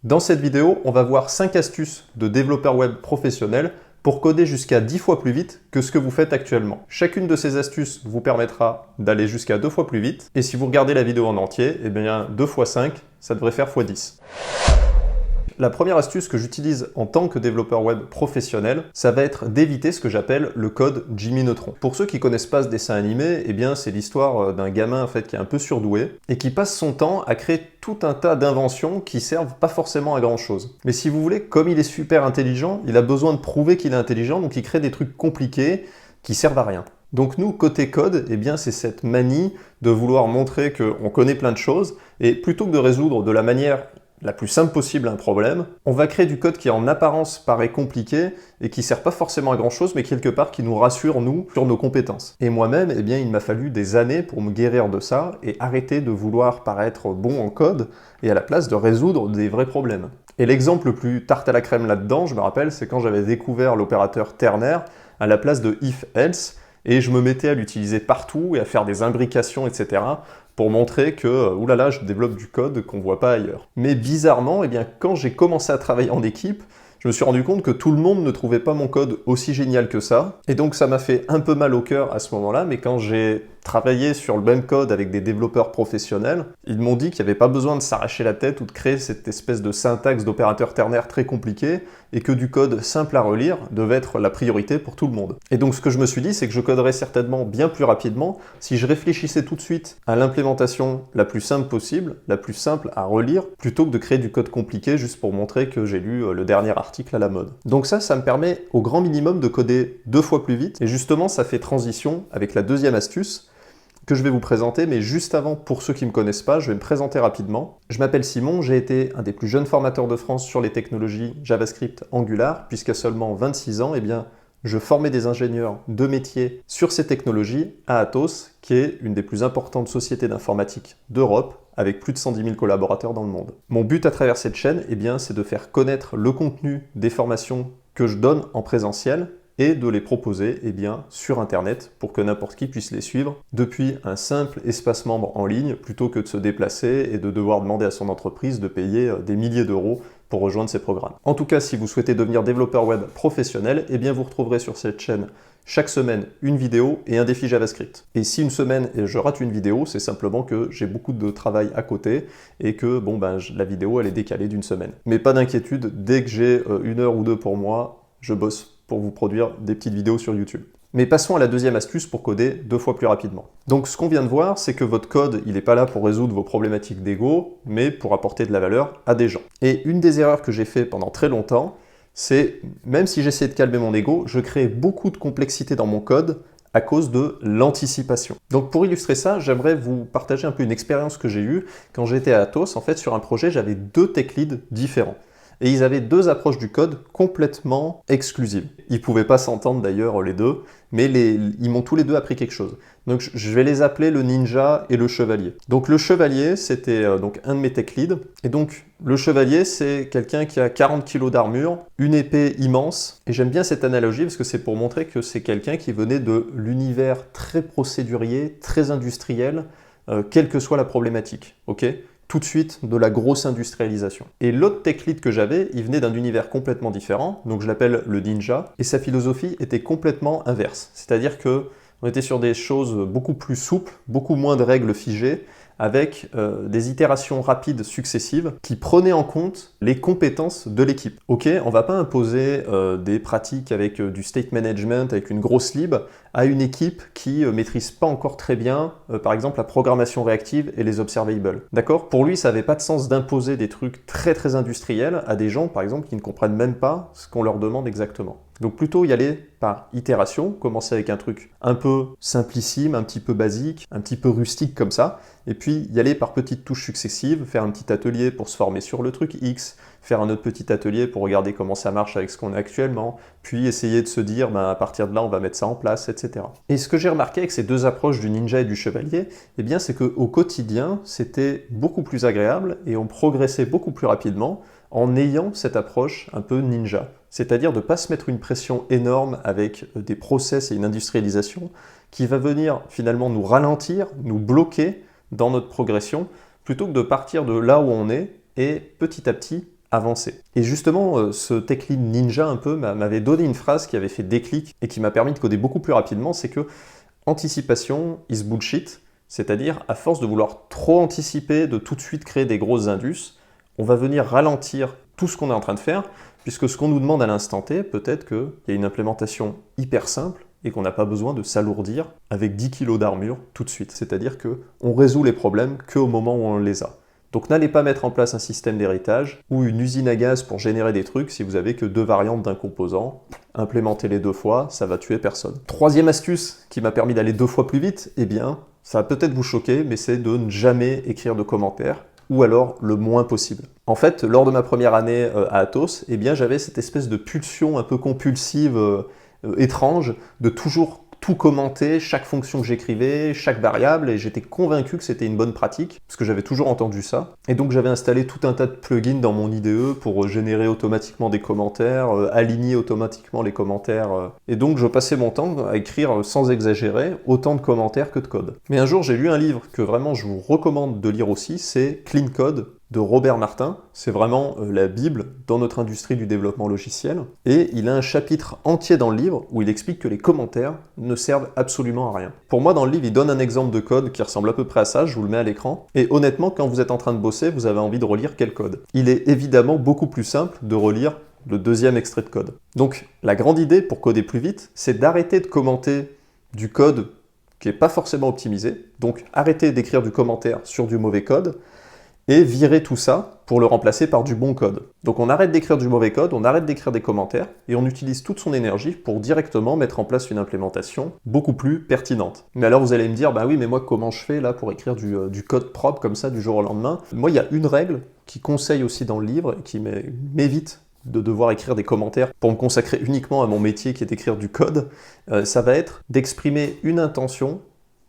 Dans cette vidéo, on va voir 5 astuces de développeurs web professionnels pour coder jusqu'à 10 fois plus vite que ce que vous faites actuellement. Chacune de ces astuces vous permettra d'aller jusqu'à 2 fois plus vite, et si vous regardez la vidéo en entier, eh bien 2 fois 5, ça devrait faire x 10. La première astuce que j'utilise en tant que développeur web professionnel, ça va être d'éviter ce que j'appelle le code Jimmy Neutron. Pour ceux qui connaissent pas ce dessin animé, eh bien c'est l'histoire d'un gamin en fait qui est un peu surdoué et qui passe son temps à créer tout un tas d'inventions qui servent pas forcément à grand chose. Mais si vous voulez, comme il est super intelligent, il a besoin de prouver qu'il est intelligent, donc il crée des trucs compliqués qui servent à rien. Donc nous, côté code, eh bien c'est cette manie de vouloir montrer qu'on connaît plein de choses, et plutôt que de résoudre de la manière la plus simple possible un problème, on va créer du code qui en apparence paraît compliqué et qui sert pas forcément à grand chose, mais quelque part qui nous rassure, nous, sur nos compétences. Et moi-même, eh bien, il m'a fallu des années pour me guérir de ça et arrêter de vouloir paraître bon en code et à la place de résoudre des vrais problèmes. Et l'exemple le plus tarte à la crème là-dedans, je me rappelle, c'est quand j'avais découvert l'opérateur ternaire à la place de if-else, et je me mettais à l'utiliser partout et à faire des imbrications, etc. pour montrer que, oulala, je développe du code qu'on voit pas ailleurs. Mais bizarrement, eh bien, quand j'ai commencé à travailler en équipe, je me suis rendu compte que tout le monde ne trouvait pas mon code aussi génial que ça. Et donc ça m'a fait un peu mal au cœur à ce moment-là, mais quand j'ai travaillé sur le même code avec des développeurs professionnels, ils m'ont dit qu'il n'y avait pas besoin de s'arracher la tête ou de créer cette espèce de syntaxe d'opérateur ternaire très compliqué, et que du code simple à relire devait être la priorité pour tout le monde. Et donc ce que je me suis dit, c'est que je coderais certainement bien plus rapidement si je réfléchissais tout de suite à l'implémentation la plus simple possible, la plus simple à relire, plutôt que de créer du code compliqué juste pour montrer que j'ai lu le dernier article à la mode. Donc ça me permet au grand minimum de coder 2 fois plus vite, et justement ça fait transition avec la deuxième astuce que je vais vous présenter, mais juste avant, pour ceux qui ne me connaissent pas, je vais me présenter rapidement. Je m'appelle Simon, j'ai été un des plus jeunes formateurs de France sur les technologies JavaScript Angular, puisqu'à seulement 26 ans, eh bien, je formais des ingénieurs de métier sur ces technologies à Atos, qui est une des plus importantes sociétés d'informatique d'Europe, avec plus de 110 000 collaborateurs dans le monde. Mon but à travers cette chaîne, eh bien, c'est de faire connaître le contenu des formations que je donne en présentiel, et de les proposer eh bien, sur Internet pour que n'importe qui puisse les suivre depuis un simple espace membre en ligne, plutôt que de se déplacer et de devoir demander à son entreprise de payer des milliers d'euros pour rejoindre ces programmes. En tout cas, si vous souhaitez devenir développeur web professionnel, eh bien vous retrouverez sur cette chaîne chaque semaine une vidéo et un défi JavaScript. Et si une semaine je rate une vidéo, c'est simplement que j'ai beaucoup de travail à côté et que la vidéo elle est décalée d'une semaine. Mais pas d'inquiétude, dès que j'ai 1 heure ou 2 pour moi, je bosse pour vous produire des petites vidéos sur YouTube. Mais passons à la deuxième astuce pour coder 2 fois plus rapidement. Donc ce qu'on vient de voir, c'est que votre code, il n'est pas là pour résoudre vos problématiques d'ego, mais pour apporter de la valeur à des gens. Et une des erreurs que j'ai fait pendant très longtemps, c'est, même si j'essayais de calmer mon ego, je créais beaucoup de complexité dans mon code à cause de l'anticipation. Donc pour illustrer ça, j'aimerais vous partager un peu une expérience que j'ai eue quand j'étais à Atos. En fait, sur un projet, j'avais 2 tech leads différents. Et ils avaient 2 approches du code complètement exclusives. Ils ne pouvaient pas s'entendre d'ailleurs les deux, mais ils m'ont tous les deux appris quelque chose. Donc je vais les appeler le ninja et le chevalier. Donc le chevalier, c'était donc un de mes tech leads. Et donc le chevalier, c'est quelqu'un qui a 40 kg d'armure, une épée immense. Et j'aime bien cette analogie parce que c'est pour montrer que c'est quelqu'un qui venait de l'univers très procédurier, très industriel, quelle que soit la problématique. Ok ? Tout de suite de la grosse industrialisation. Et l'autre tech lead que j'avais, il venait d'un univers complètement différent, donc je l'appelle le ninja, et sa philosophie était complètement inverse. C'est-à-dire que on était sur des choses beaucoup plus souples, beaucoup moins de règles figées, avec des itérations rapides successives qui prenaient en compte les compétences de l'équipe. Ok, on va pas imposer des pratiques avec du state management, avec une grosse lib, à une équipe qui maîtrise pas encore très bien, par exemple, la programmation réactive et les observables. D'accord? Pour lui, ça n'avait pas de sens d'imposer des trucs très très industriels à des gens, par exemple, qui ne comprennent même pas ce qu'on leur demande exactement. Donc plutôt y aller par itération, commencer avec un truc un peu simplissime, un petit peu basique, un petit peu rustique comme ça, et puis y aller par petites touches successives, faire un petit atelier pour se former sur le truc X, faire un autre petit atelier pour regarder comment ça marche avec ce qu'on a actuellement, puis essayer de se dire, à partir de là, on va mettre ça en place, etc. Et ce que j'ai remarqué avec ces 2 approches du ninja et du chevalier, eh bien, c'est qu'au quotidien, c'était beaucoup plus agréable et on progressait beaucoup plus rapidement en ayant cette approche un peu ninja. C'est-à-dire de ne pas se mettre une pression énorme avec des process et une industrialisation qui va venir finalement nous ralentir, nous bloquer dans notre progression, plutôt que de partir de là où on est et petit à petit avancer. Et justement, ce tech lead ninja un peu m'avait donné une phrase qui avait fait déclic et qui m'a permis de coder beaucoup plus rapidement, c'est que anticipation is bullshit, c'est-à-dire à force de vouloir trop anticiper, de tout de suite créer des grosses indus, on va venir ralentir tout ce qu'on est en train de faire, puisque ce qu'on nous demande à l'instant T, peut-être qu'il y a une implémentation hyper simple et qu'on n'a pas besoin de s'alourdir avec 10 kg d'armure tout de suite. C'est-à-dire qu'on résout les problèmes qu'au moment où on les a. Donc n'allez pas mettre en place un système d'héritage ou une usine à gaz pour générer des trucs si vous avez que 2 variantes d'un composant. Implémentez-les 2 fois, ça va tuer personne. Troisième astuce qui m'a permis d'aller 2 fois plus vite, eh bien, ça va peut-être vous choquer, mais c'est de ne jamais écrire de commentaires, ou alors le moins possible. En fait, lors de ma première année à Atos, eh bien, j'avais cette espèce de pulsion un peu compulsive, étrange, de toujours tout commenter, chaque fonction que j'écrivais, chaque variable, et j'étais convaincu que c'était une bonne pratique, parce que j'avais toujours entendu ça. Et donc j'avais installé tout un tas de plugins dans mon IDE pour générer automatiquement des commentaires, aligner automatiquement les commentaires. Et donc je passais mon temps à écrire, sans exagérer, autant de commentaires que de code. Mais un jour j'ai lu un livre que vraiment je vous recommande de lire aussi, c'est Clean Code de Robert Martin. C'est vraiment la Bible dans notre industrie du développement logiciel. Et il a un chapitre entier dans le livre où il explique que les commentaires ne servent absolument à rien. Pour moi, dans le livre, il donne un exemple de code qui ressemble à peu près à ça, je vous le mets à l'écran. Et honnêtement, quand vous êtes en train de bosser, vous avez envie de relire quel code. Il est évidemment beaucoup plus simple de relire le deuxième extrait de code. Donc, la grande idée pour coder plus vite, c'est d'arrêter de commenter du code qui n'est pas forcément optimisé. Donc, arrêtez d'écrire du commentaire sur du mauvais code, et virer tout ça pour le remplacer par du bon code. Donc on arrête d'écrire du mauvais code, on arrête d'écrire des commentaires, et on utilise toute son énergie pour directement mettre en place une implémentation beaucoup plus pertinente. Mais alors vous allez me dire, bah oui, mais moi comment je fais là pour écrire du code propre comme ça du jour au lendemain? Moi il y a une règle qui conseille aussi dans le livre, et qui m'évite de devoir écrire des commentaires pour me consacrer uniquement à mon métier qui est d'écrire du code, ça va être d'exprimer une intention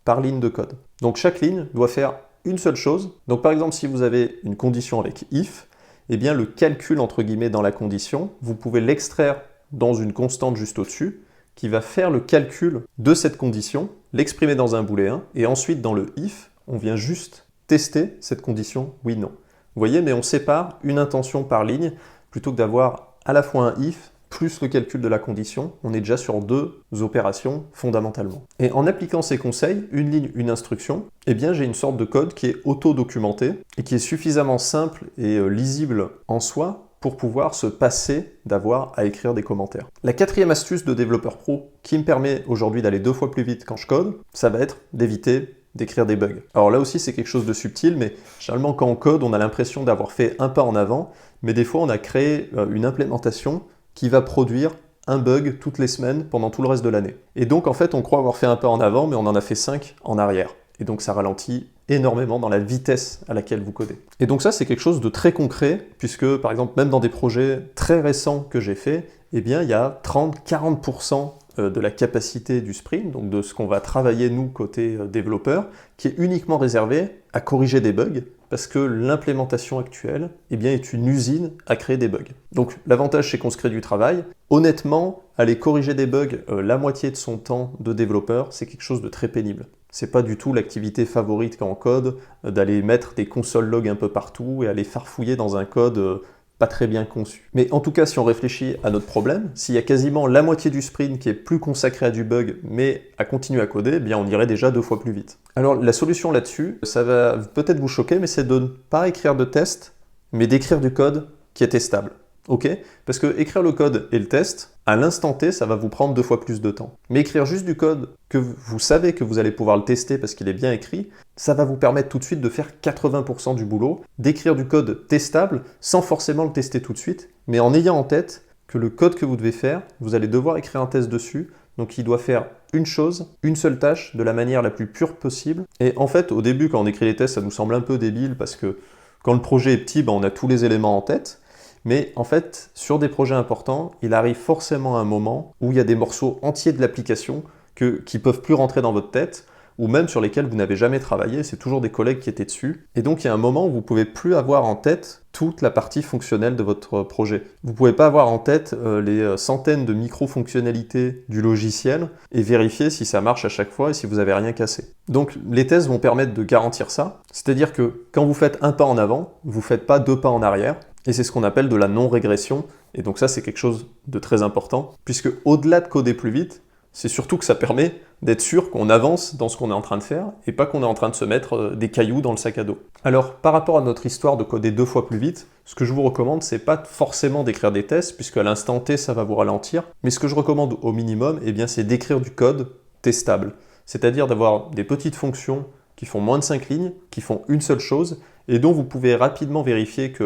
par ligne de code. Donc chaque ligne doit faire une seule chose. Donc par exemple, si vous avez une condition avec if, eh bien le calcul entre guillemets dans la condition, vous pouvez l'extraire dans une constante juste au-dessus, qui va faire le calcul de cette condition, l'exprimer dans un booléen, et ensuite dans le if, on vient juste tester cette condition oui/non. Vous voyez, mais on sépare une intention par ligne, plutôt que d'avoir à la fois un if, plus le calcul de la condition, on est déjà sur 2 opérations fondamentalement. Et en appliquant ces conseils, une ligne, une instruction, eh bien j'ai une sorte de code qui est auto-documenté et qui est suffisamment simple et lisible en soi pour pouvoir se passer d'avoir à écrire des commentaires. La quatrième astuce de développeur pro qui me permet aujourd'hui d'aller 2 fois plus vite quand je code, ça va être d'éviter d'écrire des bugs. Alors là aussi c'est quelque chose de subtil, mais généralement quand on code, on a l'impression d'avoir fait un pas en avant, mais des fois on a créé une implémentation qui va produire un bug toutes les semaines pendant tout le reste de l'année. Et donc en fait on croit avoir fait un pas en avant, mais on en a fait 5 en arrière. Et donc ça ralentit énormément dans la vitesse à laquelle vous codez. Et donc ça c'est quelque chose de très concret, puisque par exemple même dans des projets très récents que j'ai fait, eh bien il y a 30-40% de la capacité du sprint, donc de ce qu'on va travailler nous côté développeur, qui est uniquement réservé à corriger des bugs, parce que l'implémentation actuelle eh bien, est une usine à créer des bugs. Donc l'avantage c'est qu'on se crée du travail. Honnêtement, aller corriger des bugs la moitié de son temps de développeur, c'est quelque chose de très pénible. C'est pas du tout l'activité favorite quand on code, d'aller mettre des console logs un peu partout et aller farfouiller dans un code pas très bien conçu. Mais en tout cas, si on réfléchit à notre problème, s'il y a quasiment la moitié du sprint qui est plus consacré à du bug, mais à continuer à coder, eh bien on irait déjà 2 fois plus vite. Alors la solution là-dessus, ça va peut-être vous choquer, mais c'est de ne pas écrire de test, mais d'écrire du code qui est testable. Ok? Parce que écrire le code et le test, à l'instant T, ça va vous prendre 2 fois plus de temps. Mais écrire juste du code que vous savez que vous allez pouvoir le tester parce qu'il est bien écrit, ça va vous permettre tout de suite de faire 80% du boulot, d'écrire du code testable sans forcément le tester tout de suite, mais en ayant en tête que le code que vous devez faire, vous allez devoir écrire un test dessus, donc il doit faire une chose, une seule tâche, de la manière la plus pure possible. Et en fait, au début, quand on écrit les tests, ça nous semble un peu débile parce que quand le projet est petit, on a tous les éléments en tête. Mais en fait, sur des projets importants, il arrive forcément un moment où il y a des morceaux entiers de l'application qui ne peuvent plus rentrer dans votre tête, ou même sur lesquels vous n'avez jamais travaillé, c'est toujours des collègues qui étaient dessus. Et donc il y a un moment où vous ne pouvez plus avoir en tête toute la partie fonctionnelle de votre projet. Vous ne pouvez pas avoir en tête les centaines de micro-fonctionnalités du logiciel et vérifier si ça marche à chaque fois et si vous n'avez rien cassé. Donc les tests vont permettre de garantir ça, c'est-à-dire que quand vous faites un pas en avant, vous ne faites pas 2 pas en arrière. Et c'est ce qu'on appelle de la non-régression. Et donc ça, c'est quelque chose de très important, puisque au-delà de coder plus vite, c'est surtout que ça permet d'être sûr qu'on avance dans ce qu'on est en train de faire et pas qu'on est en train de se mettre des cailloux dans le sac à dos. Alors, par rapport à notre histoire de coder 2 fois plus vite, ce que je vous recommande, c'est pas forcément d'écrire des tests, puisque à l'instant T, ça va vous ralentir. Mais ce que je recommande au minimum, eh bien, c'est d'écrire du code testable. C'est-à-dire d'avoir des petites fonctions qui font moins de 5 lignes, qui font une seule chose, et dont vous pouvez rapidement vérifier que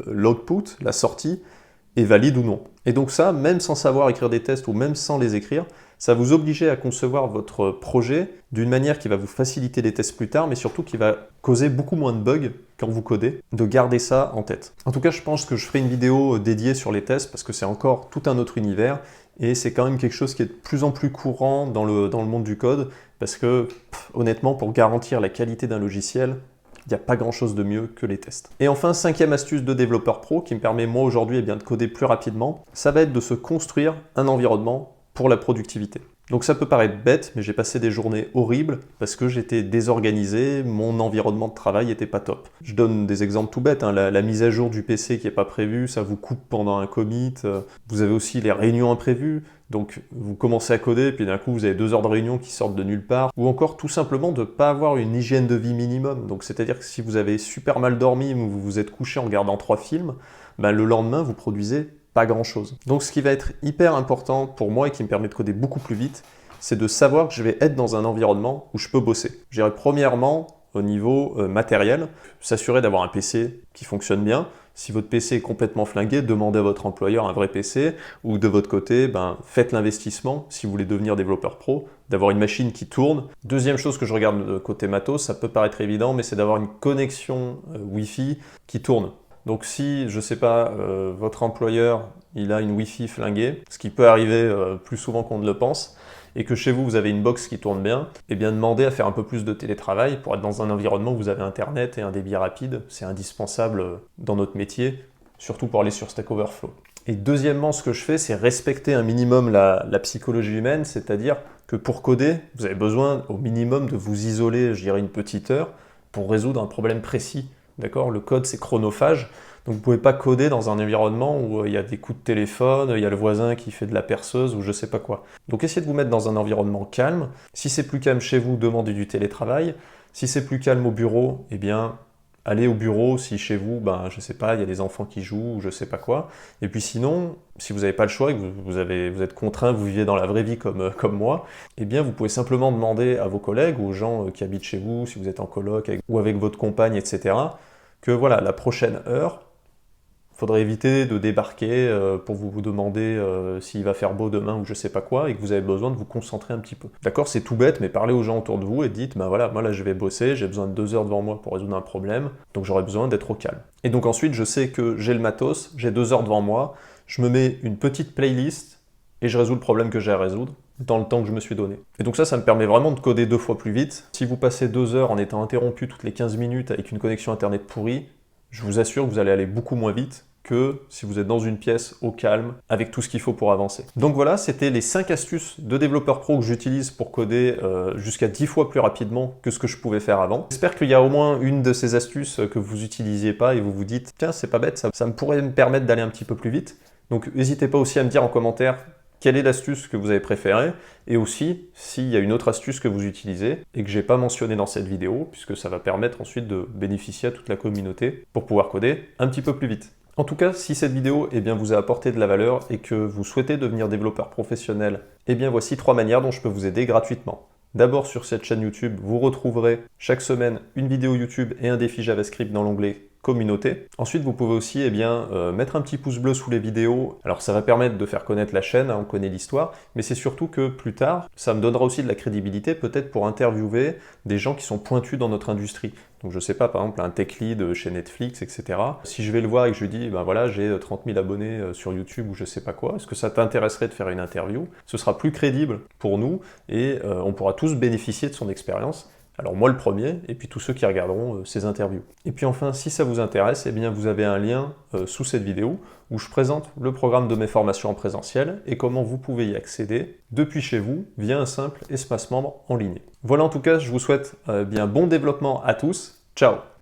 l'output, la sortie, est valide ou non. Et donc ça, même sans savoir écrire des tests ou même sans les écrire, ça va vous obliger à concevoir votre projet d'une manière qui va vous faciliter les tests plus tard, mais surtout qui va causer beaucoup moins de bugs quand vous codez, de garder ça en tête. En tout cas, je pense que je ferai une vidéo dédiée sur les tests parce que c'est encore tout un autre univers et c'est quand même quelque chose qui est de plus en plus courant dans le monde du code parce que, honnêtement, pour garantir la qualité d'un logiciel, il n'y a pas grand-chose de mieux que les tests. Et enfin, 5e astuce de développeur pro qui me permet moi aujourd'hui de coder plus rapidement, ça va être de se construire un environnement pour la productivité. Donc ça peut paraître bête, mais j'ai passé des journées horribles parce que j'étais désorganisé, mon environnement de travail n'était pas top. Je donne des exemples tout bêtes, hein. La mise à jour du PC qui n'est pas prévue, ça vous coupe pendant un commit. Vous avez aussi les réunions imprévues, donc vous commencez à coder, puis d'un coup vous avez 2 heures de réunion qui sortent de nulle part. Ou encore tout simplement de ne pas avoir une hygiène de vie minimum. Donc c'est-à-dire que si vous avez super mal dormi ou vous vous êtes couché en regardant 3 films, le lendemain vous produisez pas grand-chose. Donc ce qui va être hyper important pour moi et qui me permet de coder beaucoup plus vite, c'est de savoir que je vais être dans un environnement où je peux bosser. Je dirais premièrement au niveau matériel, s'assurer d'avoir un PC qui fonctionne bien. Si votre PC est complètement flingué, demandez à votre employeur un vrai PC ou de votre côté, faites l'investissement, si vous voulez devenir développeur pro, d'avoir une machine qui tourne. Deuxième chose que je regarde côté matos, ça peut paraître évident, mais c'est d'avoir une connexion Wi-Fi qui tourne. Donc si, je ne sais pas, votre employeur, il a une Wi-Fi flinguée, ce qui peut arriver plus souvent qu'on ne le pense, et que chez vous, vous avez une box qui tourne bien, eh bien demandez à faire un peu plus de télétravail pour être dans un environnement où vous avez Internet et un débit rapide. C'est indispensable dans notre métier, surtout pour aller sur Stack Overflow. Et deuxièmement, ce que je fais, c'est respecter un minimum la psychologie humaine, c'est-à-dire que pour coder, vous avez besoin au minimum de vous isoler, je dirais, une petite heure pour résoudre un problème précis. D'accord ? Le code, c'est chronophage, donc vous ne pouvez pas coder dans un environnement où il y a des coups de téléphone, il y a le voisin qui fait de la perceuse ou je ne sais pas quoi. Donc essayez de vous mettre dans un environnement calme. Si c'est plus calme chez vous, demandez du télétravail. Si c'est plus calme au bureau, eh bien, allez au bureau. Si chez vous, je ne sais pas, il y a des enfants qui jouent ou je ne sais pas quoi. Et puis sinon, si vous n'avez pas le choix et que vous êtes contraint, vous vivez dans la vraie vie comme moi, eh bien vous pouvez simplement demander à vos collègues, aux gens qui habitent chez vous, si vous êtes en coloc ou avec votre compagne, etc., que voilà, la prochaine heure, il faudrait éviter de débarquer pour vous demander s'il va faire beau demain ou je sais pas quoi et que vous avez besoin de vous concentrer un petit peu. D'accord, c'est tout bête, mais parlez aux gens autour de vous et dites, voilà, moi là je vais bosser, j'ai besoin de 2 heures devant moi pour résoudre un problème, donc j'aurai besoin d'être au calme. Et donc ensuite, je sais que j'ai le matos, j'ai 2 heures devant moi, je me mets une petite playlist et je résous le problème que j'ai à résoudre dans le temps que je me suis donné. Et donc ça me permet vraiment de coder 2 fois plus vite. Si vous passez 2 heures en étant interrompu toutes les 15 minutes avec une connexion internet pourrie, je vous assure que vous allez aller beaucoup moins vite que si vous êtes dans une pièce au calme avec tout ce qu'il faut pour avancer. Donc voilà, c'était les 5 astuces de développeur pro que j'utilise pour coder jusqu'à 10 fois plus rapidement que ce que je pouvais faire avant. J'espère qu'il y a au moins une de ces astuces que vous n'utilisiez pas et vous vous dites « Tiens, c'est pas bête, ça pourrait me permettre d'aller un petit peu plus vite ». Donc n'hésitez pas aussi à me dire en commentaire quelle est l'astuce que vous avez préférée et aussi s'il y a une autre astuce que vous utilisez et que je n'ai pas mentionné dans cette vidéo puisque ça va permettre ensuite de bénéficier à toute la communauté pour pouvoir coder un petit peu plus vite. En tout cas, si cette vidéo vous a apporté de la valeur et que vous souhaitez devenir développeur professionnel, voici 3 manières dont je peux vous aider gratuitement. D'abord, sur cette chaîne YouTube, vous retrouverez chaque semaine une vidéo YouTube et un défi JavaScript dans l'onglet communauté. Ensuite, vous pouvez aussi mettre un petit pouce bleu sous les vidéos. Alors ça va permettre de faire connaître la chaîne, on connaît l'histoire, mais c'est surtout que plus tard, ça me donnera aussi de la crédibilité peut-être pour interviewer des gens qui sont pointus dans notre industrie. Donc je sais pas, par exemple un tech lead chez Netflix, etc. Si je vais le voir et que je lui dis, voilà, j'ai 30 000 abonnés sur YouTube ou je sais pas quoi, est-ce que ça t'intéresserait de faire une interview? Ce sera plus crédible pour nous et on pourra tous bénéficier de son expérience. Alors moi le premier, et puis tous ceux qui regarderont ces interviews. Et puis enfin, si ça vous intéresse, vous avez un lien sous cette vidéo où je présente le programme de mes formations en présentiel et comment vous pouvez y accéder depuis chez vous via un simple espace membre en ligne. Voilà, en tout cas, je vous souhaite bon développement à tous. Ciao!